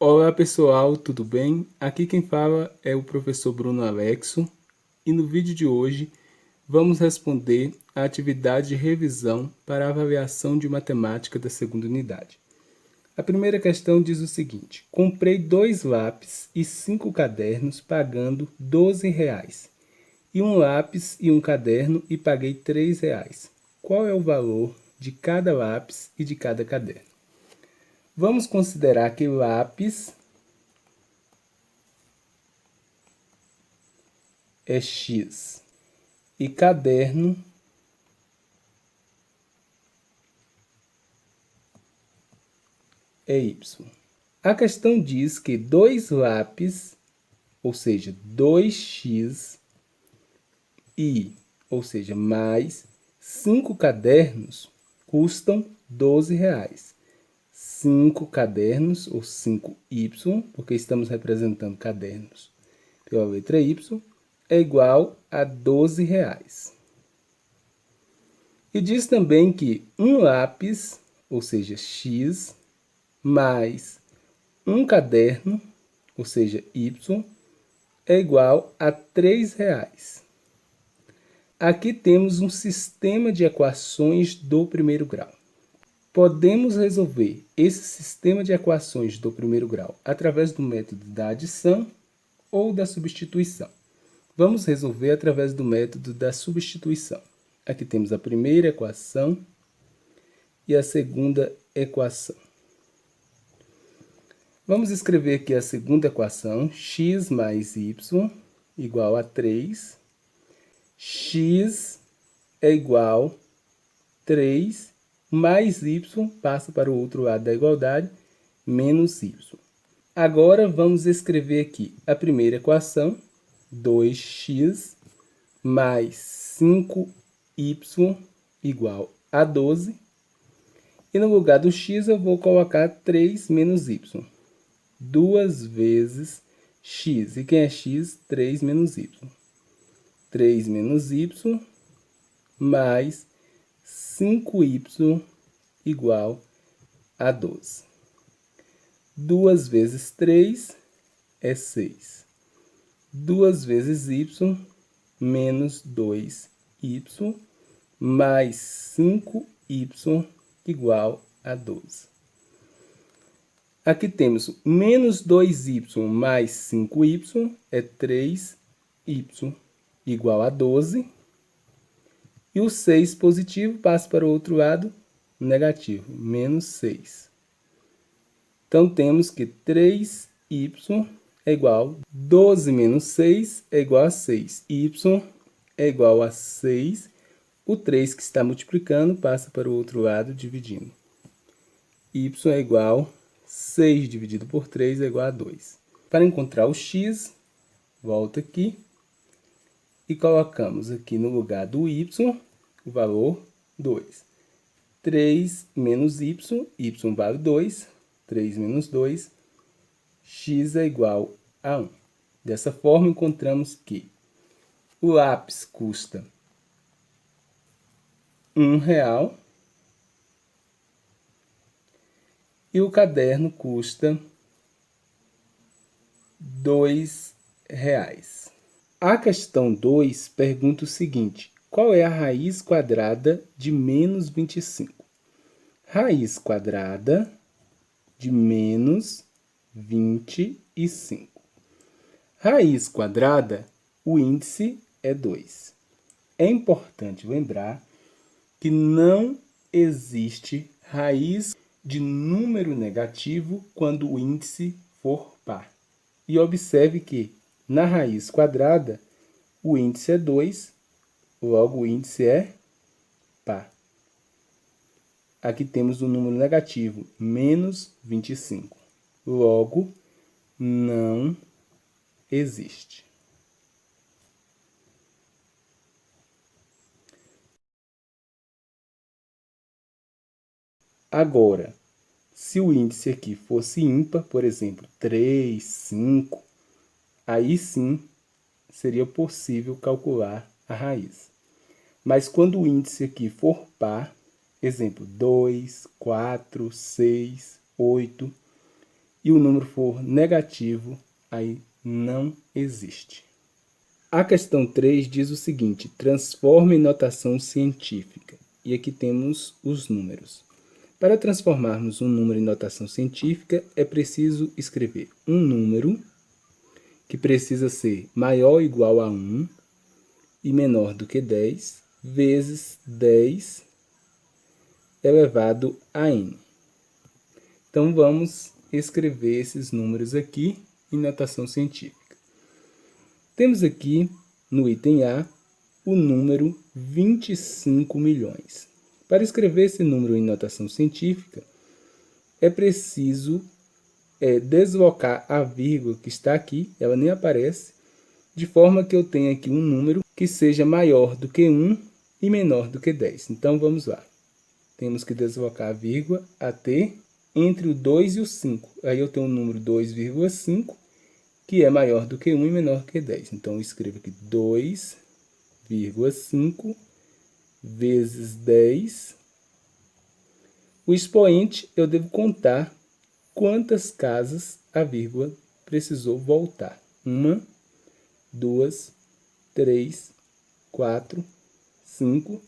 Olá pessoal, tudo bem? Aqui quem fala é o professor Bruno Alexo e no vídeo de hoje vamos responder a atividade de revisão para a avaliação de matemática da segunda unidade. A primeira questão diz o seguinte: comprei 2 lápis e 5 cadernos pagando R$ 12 e um lápis e um caderno e paguei R$ 3. Qual é o valor de cada lápis e de cada caderno? Vamos considerar que lápis é X e caderno é Y. A questão diz que 2 lápis, ou seja, 2x ou seja, mais 5 cadernos custam R$ 12. 5 cadernos, ou 5Y, porque estamos representando cadernos pela letra Y, é igual a R$ 12. E diz também que um lápis, ou seja, X, mais um caderno, ou seja, Y, é igual a R$ 3. Aqui temos um sistema de equações do primeiro grau. Podemos resolver esse sistema de equações do primeiro grau através do método da adição ou da substituição. Vamos resolver através do método da substituição. Aqui temos a primeira equação e a segunda equação. Vamos escrever aqui a segunda equação, x mais y igual a 3. X é igual a 3 mais y passa para o outro lado da igualdade, menos y. Agora vamos escrever aqui a primeira equação, 2x mais 5y igual a 12. E no lugar do x eu vou colocar 3 menos y. 2 vezes x. E quem é x? 3 menos y. 3 menos y mais 5y igual a 12. 2 vezes 3 é 6. 2 vezes y menos 2y mais 5y igual a 12. Aqui temos menos 2y mais 5y é 3y igual a 12. E o 6 positivo passa para o outro lado, negativo, menos 6. Então, temos que 3y é igual a 12 menos 6 é igual a 6. Y é igual a 6. O 3 que está multiplicando passa para o outro lado, dividindo. Y é igual a 6 dividido por 3 é igual a 2. Para encontrar o x, volta aqui. E colocamos aqui no lugar do y o valor 2. 3 menos y vale 2. 3 menos 2, x é igual a 1. Dessa forma, encontramos que o lápis custa R$ 1 e o caderno custa R$ 2. A questão 2 pergunta o seguinte: qual é a raiz quadrada de menos 25? Raiz quadrada de menos 25. Raiz quadrada, o índice é 2. É importante lembrar que não existe raiz de número negativo quando o índice for par. E observe que na raiz quadrada, o índice é 2, logo o índice é par. Aqui temos o número negativo, menos 25. Logo, não existe. Agora, se o índice aqui fosse ímpar, por exemplo, 3, 5, aí sim seria possível calcular a raiz. Mas quando o índice aqui for par, exemplo, 2, 4, 6, 8, e o número for negativo, aí não existe. A questão 3 diz o seguinte: transforme em notação científica. E aqui temos os números. Para transformarmos um número em notação científica, é preciso escrever um número que precisa ser maior ou igual a 1 e menor do que 10, vezes 10 elevado a n. Então, vamos escrever esses números aqui em notação científica. Temos aqui, no item A, o número 25 milhões. Para escrever esse número em notação científica, é preciso deslocar a vírgula que está aqui, ela nem aparece, de forma que eu tenha aqui um número que seja maior do que 1 e menor do que 10. Então, vamos lá. Temos que deslocar a vírgula até entre o 2 e o 5. Aí eu tenho o número 2,5, que é maior do que 1 e menor que 10. Então, eu escrevo aqui 2,5 vezes 10. O expoente, eu devo contar quantas casas a vírgula precisou voltar. 1, 2, 3, 4, 5,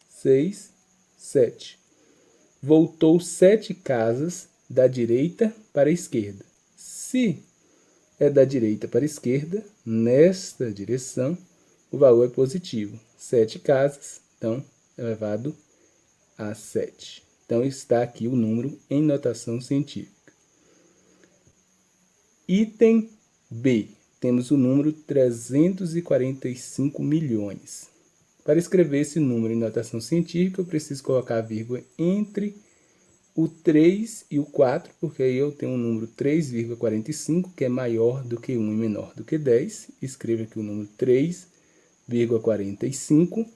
6, 7. Voltou 7 casas da direita para a esquerda. Se é da direita para a esquerda, nesta direção, o valor é positivo. 7 casas, então, elevado a 7. Então, está aqui o número em notação científica. Item B. Temos o número 345 milhões. Para escrever esse número em notação científica, eu preciso colocar a vírgula entre o 3 e o 4, porque aí eu tenho o número 3,45, que é maior do que 1 e menor do que 10. Escrevo aqui o número 3,45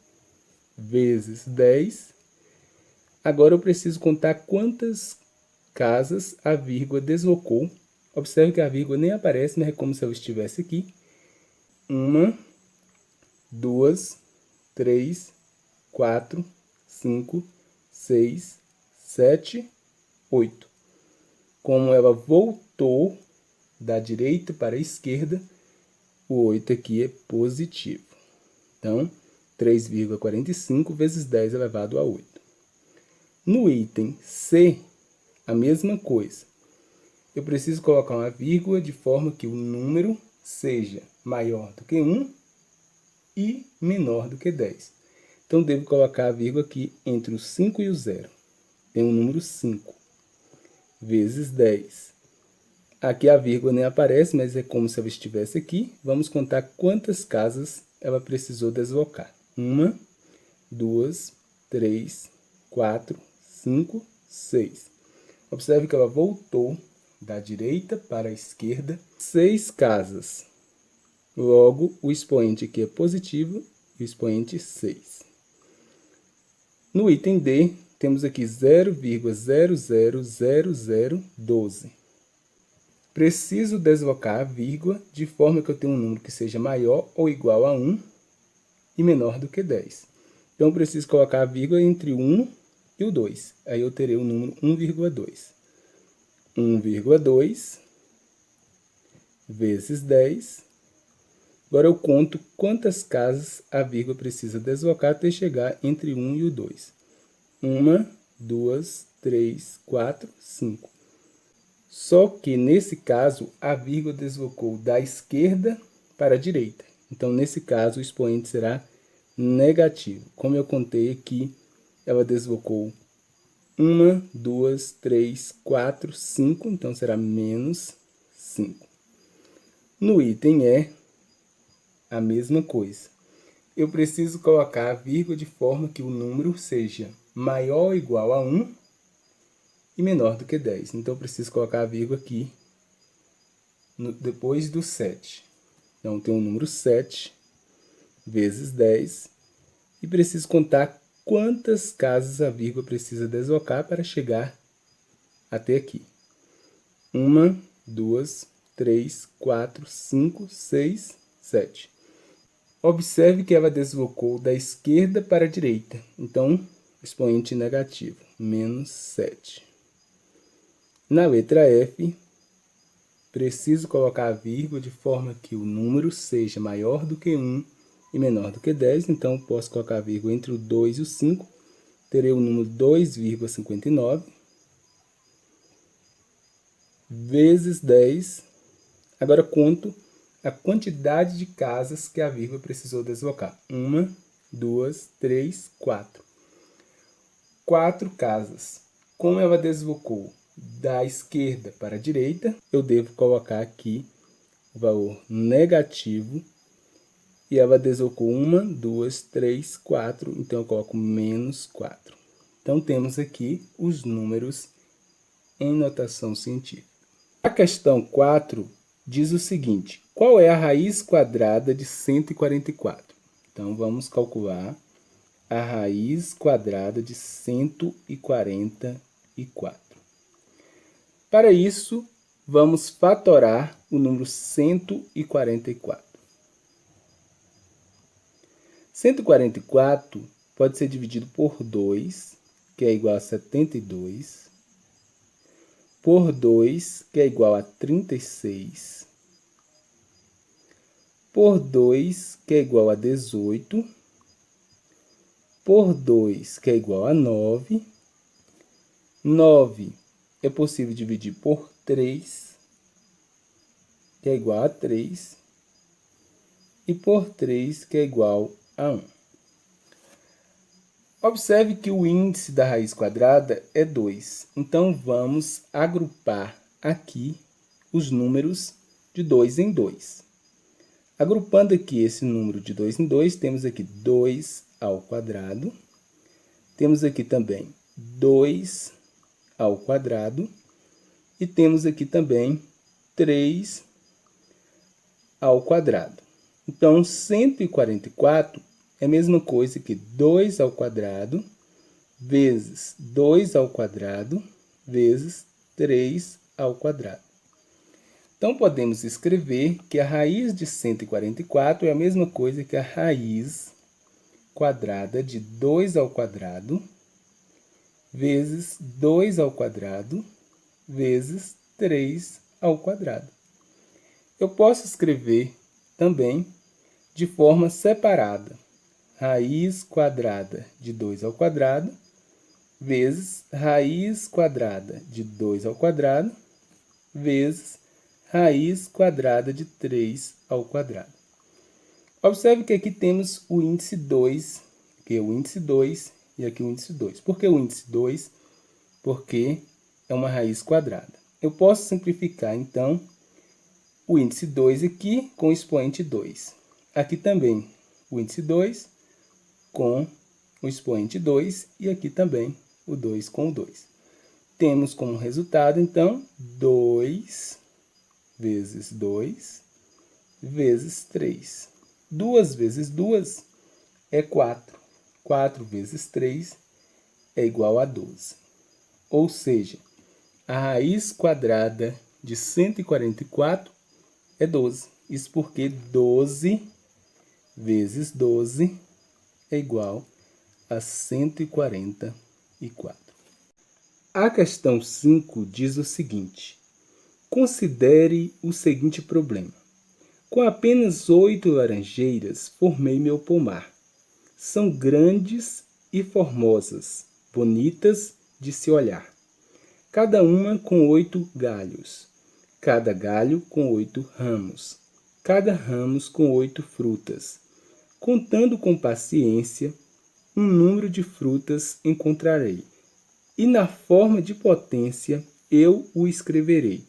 vezes 10. Agora eu preciso contar quantas casas a vírgula deslocou. Observe que a vírgula nem aparece, né? É como se eu estivesse aqui. 1, 2, 3, 4, 5, 6, 7, 8. Como ela voltou da direita para a esquerda, o 8 aqui é positivo. Então, 3,45 vezes 10 elevado a 8. No item C, a mesma coisa. Eu preciso colocar uma vírgula de forma que o número seja maior do que 1 e menor do que 10. Então, devo colocar a vírgula aqui entre o 5 e o 0. Tem o número 5 vezes 10. Aqui a vírgula nem aparece, mas é como se ela estivesse aqui. Vamos contar quantas casas ela precisou deslocar. 1, 2, 3, 4, 5, 6. Observe que ela voltou da direita para a esquerda 6 casas. Logo, o expoente aqui é positivo e o expoente 6. No item D, temos aqui 0,000012. Preciso deslocar a vírgula de forma que eu tenha um número que seja maior ou igual a 1 e menor do que 10. Então, eu preciso colocar a vírgula entre o 1 e o 2. Aí eu terei o número 1,2. 1,2 vezes 10. Agora eu conto quantas casas a vírgula precisa deslocar até chegar entre 1 e o 2. 1, 2, 3, 4, 5. Só que, nesse caso, a vírgula deslocou da esquerda para a direita. Então, nesse caso, o expoente será negativo. Como eu contei aqui, ela deslocou 1, 2, 3, 4, 5. Então, será menos 5. No item E, a mesma coisa. Eu preciso colocar a vírgula de forma que o número seja maior ou igual a 1 e menor do que 10. Então, eu preciso colocar a vírgula aqui depois do 7. Então, tem o número 7 vezes 10 e preciso contar quantas casas a vírgula precisa deslocar para chegar até aqui. 1, 2, 3, 4, 5, 6, 7. Observe que ela deslocou da esquerda para a direita. Então, expoente negativo, menos 7. Na letra F, preciso colocar a vírgula de forma que o número seja maior do que 1 e menor do que 10. Então, posso colocar a vírgula entre o 2 e o 5. Terei o número 2,59 vezes 10. Agora, conto a quantidade de casas que a vírgula precisou deslocar. 1, 2, 3, 4. 4 casas. Como ela deslocou da esquerda para a direita, eu devo colocar aqui o valor negativo. E ela deslocou 1, 2, 3, 4. Então, eu coloco menos 4. Então, temos aqui os números em notação científica. A questão 4 diz o seguinte: qual é a raiz quadrada de 144? Então, vamos calcular a raiz quadrada de 144. Para isso, vamos fatorar o número 144. 144 pode ser dividido por 2, que é igual a 72, por 2, que é igual a 36, por 2, que é igual a 18, por 2, que é igual a 9. 9 é possível dividir por 3, que é igual a 3, e por 3, que é igual a 1. Observe que o índice da raiz quadrada é 2. Então, vamos agrupar aqui os números de 2 em 2. Agrupando aqui esse número de 2 em 2, temos aqui 2 ao quadrado. Temos aqui também 2 ao quadrado. E temos aqui também 3 ao quadrado. Então, 144 é a mesma coisa que 2 ao quadrado vezes 2 ao quadrado vezes 3 ao quadrado. Então, podemos escrever que a raiz de 144 é a mesma coisa que a raiz quadrada de 2 ao quadrado vezes 2 ao quadrado vezes 3 ao quadrado. Eu posso escrever também de forma separada. Raiz quadrada de 2 ao quadrado vezes raiz quadrada de 2 ao quadrado vezes raiz quadrada de 3 ao quadrado. Observe que aqui temos o índice 2, aqui é o índice 2 e aqui o índice 2. Por que o índice 2? Porque é uma raiz quadrada. Eu posso simplificar, então, o índice 2 aqui com o expoente 2. Aqui também o índice 2 com o expoente 2 e aqui também o 2 com o 2. Temos como resultado, então, 2 vezes 2 vezes 3. 2 vezes 2 é 4. 4 vezes 3 é igual a 12. Ou seja, a raiz quadrada de 144 é 12. Isso porque 12 vezes 12 é igual a 144. A questão 5 diz o seguinte: considere o seguinte problema. Com apenas 8 laranjeiras, formei meu pomar. São grandes e formosas, bonitas de se olhar. Cada uma com 8 galhos. Cada galho com 8 ramos. Cada ramos com 8 frutas. Contando com paciência, um número de frutas encontrarei, e na forma de potência eu o escreverei.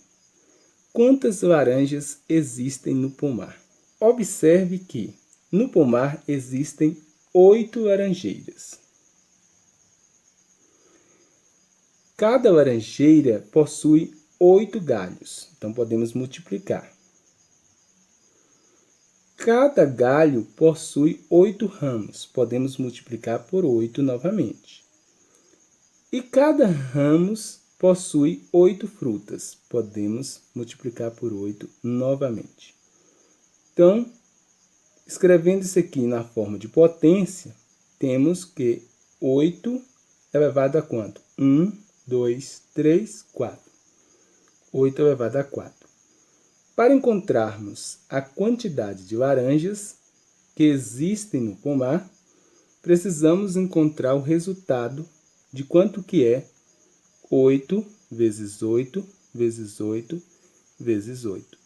Quantas laranjas existem no pomar? Observe que no pomar existem 8 laranjeiras. Cada laranjeira possui 8 galhos, então podemos multiplicar. Cada galho possui 8 ramos, podemos multiplicar por 8 novamente. E cada ramo possui 8 frutas, podemos multiplicar por 8 novamente. Então, escrevendo isso aqui na forma de potência, temos que 8 elevado a quanto? 1, 2, 3, 4. 8 elevado a 4. Para encontrarmos a quantidade de laranjas que existem no pomar, precisamos encontrar o resultado de quanto que é 8 vezes 8 vezes 8 vezes 8.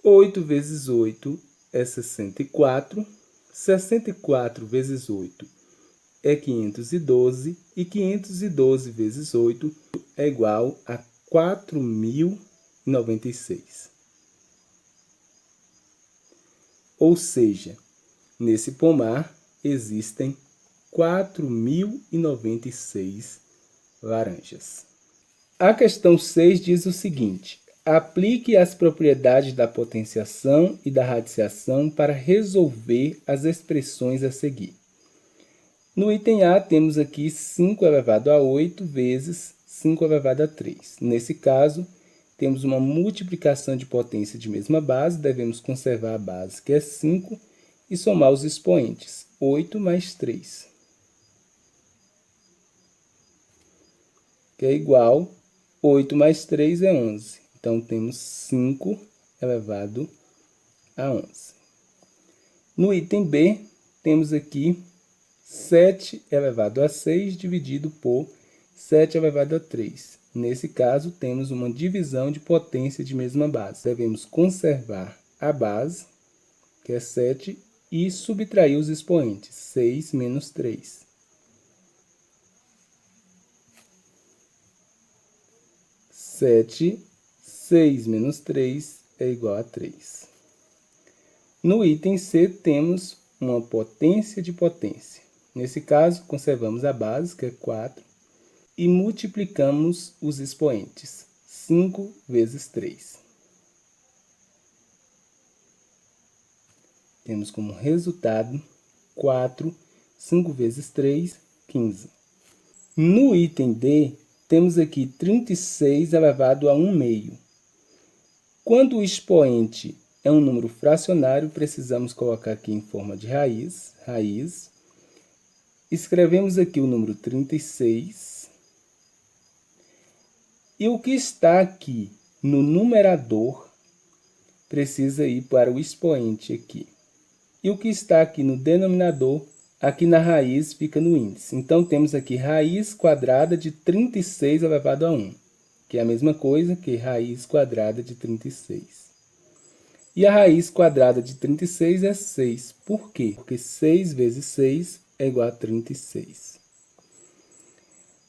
8 vezes 8 é 64. 64 vezes 8 é 512. E 512 vezes 8 é igual a 4.096. Ou seja, nesse pomar existem 4.096 laranjas. A questão 6 diz o seguinte: aplique as propriedades da potenciação e da radiciação para resolver as expressões a seguir. No item A, temos aqui 5 elevado a 8 vezes 5 elevado a 3. Nesse caso, temos uma multiplicação de potência de mesma base, devemos conservar a base, que é 5, e somar os expoentes, 8 mais 3, que é igual, 8 mais 3 é 11. Então, temos 5 elevado a 11. No item B, temos aqui 7 elevado a 6 dividido por 7 elevado a 3. Nesse caso, temos uma divisão de potência de mesma base. Devemos conservar a base, que é 7, e subtrair os expoentes, 6 menos 3. 7, 6 menos 3 é igual a 3. No item C, temos uma potência de potência. Nesse caso, conservamos a base, que é 4, e multiplicamos os expoentes, 5 vezes 3. Temos como resultado 4, 5 vezes 3, 15. No item D, temos aqui 36 elevado a 1 meio. Quando o expoente é um número fracionário, precisamos colocar aqui em forma de raiz. Escrevemos aqui o número 36. E o que está aqui no numerador precisa ir para o expoente aqui. E o que está aqui no denominador, aqui na raiz, fica no índice. Então, temos aqui raiz quadrada de 36 elevado a 1, que é a mesma coisa que raiz quadrada de 36. E a raiz quadrada de 36 é 6. Por quê? Porque 6 vezes 6 é igual a 36.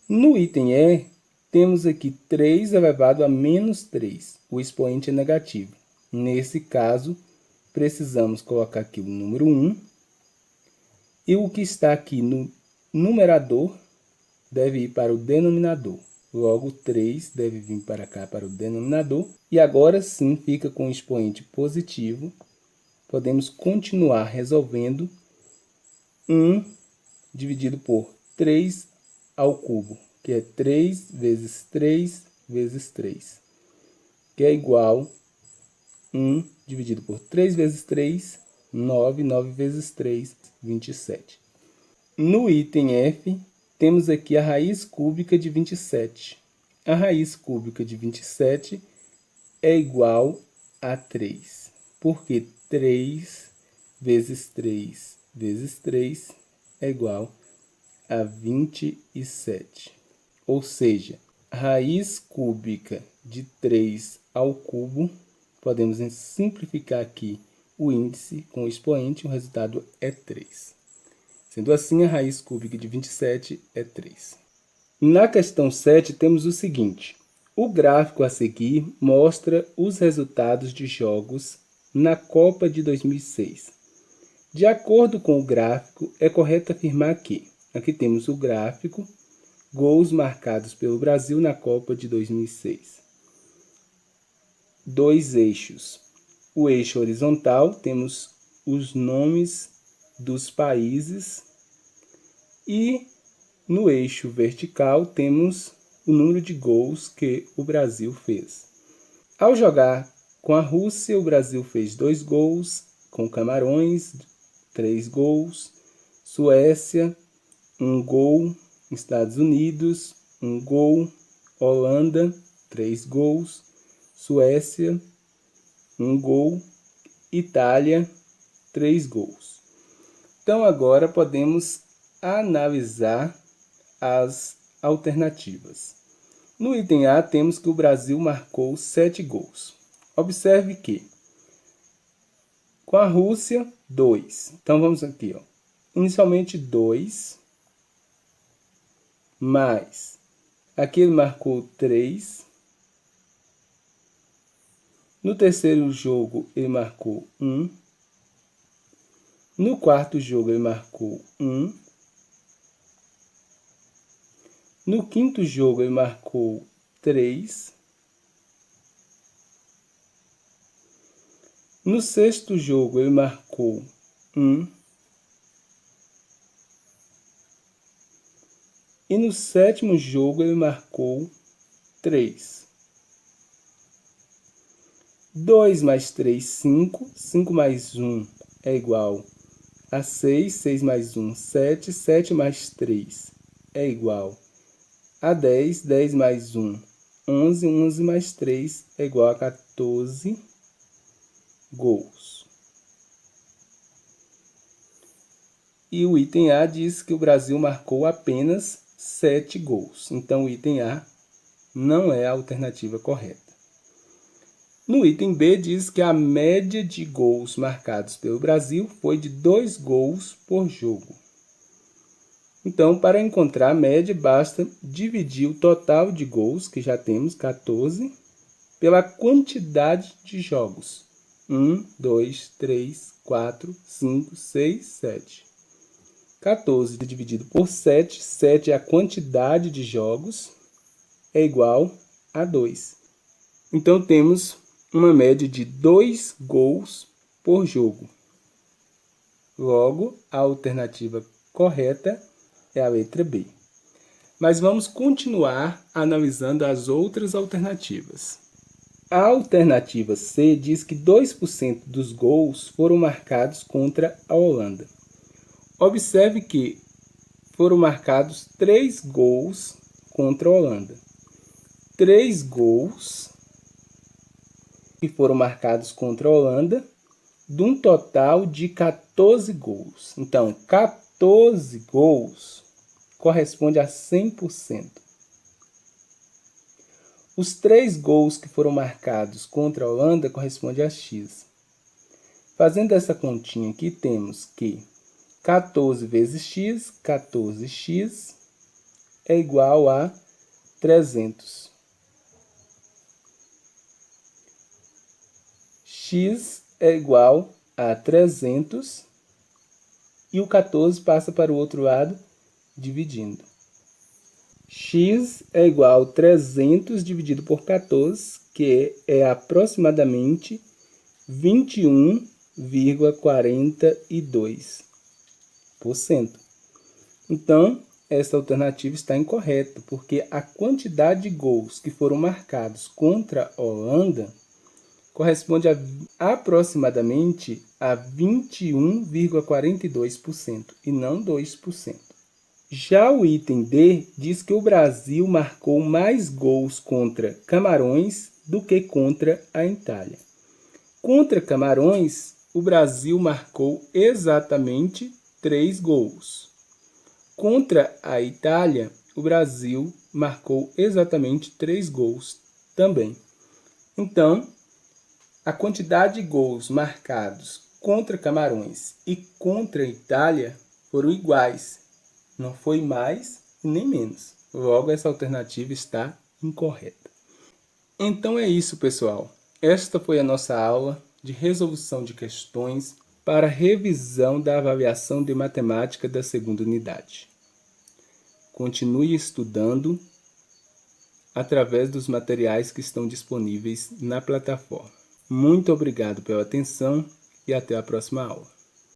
No item E, temos aqui 3 elevado a menos 3. O expoente é negativo. Nesse caso, precisamos colocar aqui o número 1. E o que está aqui no numerador deve ir para o denominador. Logo, 3 deve vir para cá, para o denominador. E agora sim fica com o expoente positivo. Podemos continuar resolvendo 1 dividido por 3 ao cubo, que é 3 vezes 3 vezes 3, que é igual 1 dividido por 3 vezes 3, 9, 9 vezes 3, 27. No item F, temos aqui a raiz cúbica de 27. A raiz cúbica de 27 é igual a 3, porque 3 vezes 3 vezes 3 é igual a 27. Ou seja, raiz cúbica de 3 ao cubo, podemos simplificar aqui o índice com o expoente, o resultado é 3. Sendo assim, a raiz cúbica de 27 é 3. Na questão 7, temos o seguinte: o gráfico a seguir mostra os resultados de jogos na Copa de 2006. De acordo com o gráfico, é correto afirmar que, aqui temos o gráfico, gols marcados pelo Brasil na Copa de 2006. 2 eixos. O eixo horizontal, temos os nomes dos países, e no eixo vertical temos o número de gols que o Brasil fez. Ao jogar com a Rússia, o Brasil fez 2 gols, com Camarões, 3 gols, Suécia, 1 gol, Estados Unidos, 1 gol, Holanda, 3 gols, Suécia, 1 gol. Itália, 3 gols. Então, agora podemos analisar as alternativas. No item A, temos que o Brasil marcou 7 gols. Observe que, com a Rússia, 2. Então, vamos aqui, ó. Inicialmente, 2, mais, aqui ele marcou 3. No terceiro jogo, ele marcou 1. No quarto jogo, ele marcou 1. No quinto jogo, ele marcou 3. No sexto jogo, ele marcou 1. E no sétimo jogo, ele marcou 3. 2 mais 3, 5. 5 mais 1 é igual a 6. 6 mais 1, 7. 7 mais 3 é igual a 10. 10 mais 1, 11. 11 mais 3 é igual a 14 gols. E o item A diz que o Brasil marcou apenas 7 gols. Então, o item A não é a alternativa correta. No item B, diz que a média de gols marcados pelo Brasil foi de 2 gols por jogo. Então, para encontrar a média, basta dividir o total de gols, que já temos 14, pela quantidade de jogos. 1, 2, 3, 4, 5, 6, 7. 14 dividido por 7, 7 é a quantidade de jogos, é igual a 2. Então, temos uma média de 2 gols por jogo. Logo, a alternativa correta é a letra B. Mas vamos continuar analisando as outras alternativas. A alternativa C diz que 2% dos gols foram marcados contra a Holanda. Observe que foram marcados 3 gols contra a Holanda. 3 gols que foram marcados contra a Holanda, de um total de 14 gols. Então, 14 gols corresponde a 100%. Os 3 gols que foram marcados contra a Holanda correspondem a X. Fazendo essa continha aqui, temos que 14 vezes X, 14x, é igual a 300. X é igual a 300 e o 14 passa para o outro lado, dividindo. X é igual a 300 dividido por 14, que é aproximadamente 21,42%. Então, essa alternativa está incorreta, porque a quantidade de gols que foram marcados contra a Holanda corresponde a aproximadamente a 21,42% e não 2%. Já o item D diz que o Brasil marcou mais gols contra Camarões do que contra a Itália. Contra Camarões, o Brasil marcou exatamente 3 gols. Contra a Itália, o Brasil marcou exatamente 3 gols também. Então, a quantidade de gols marcados contra Camarões e contra a Itália foram iguais. Não foi mais nem menos. Logo, essa alternativa está incorreta. Então é isso, pessoal. Esta foi a nossa aula de resolução de questões para revisão da avaliação de matemática da segunda unidade. Continue estudando através dos materiais que estão disponíveis na plataforma. Muito obrigado pela atenção e até a próxima aula.